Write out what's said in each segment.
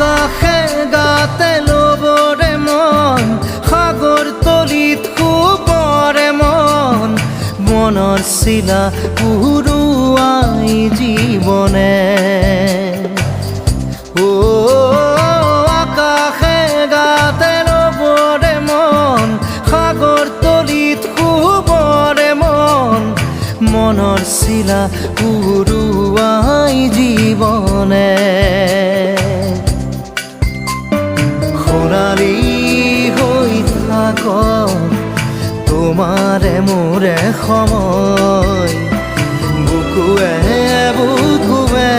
আকাশে গাতে ল'বৰে মন সাগৰ তলিত শুবৰে মন মনৰ চিলা উৰুৱাই জীৱনে আকাশে গাতে ল'বৰে মন সাগৰ তলিত শুবৰে মন মনৰ চিলা উৰুৱাই জীৱনে খৰালি হৈ থাক তোমাৰে মোৰে সময় বুকুৱে বুকুৱে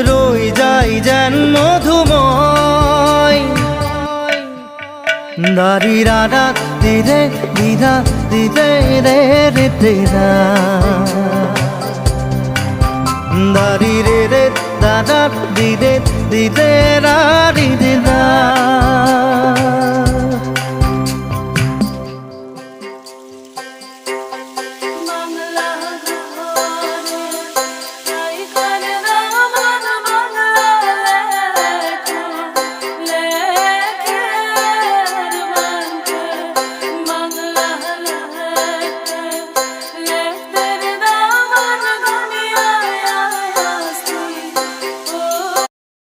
ৰৈ যায় যেন মধুময় দাৰি ৰাধা দিদে দিদা দিদে ৰে ৰে দিদা দাৰি ৰে ৰে দাদা দিদে দিদে ৰা দিদা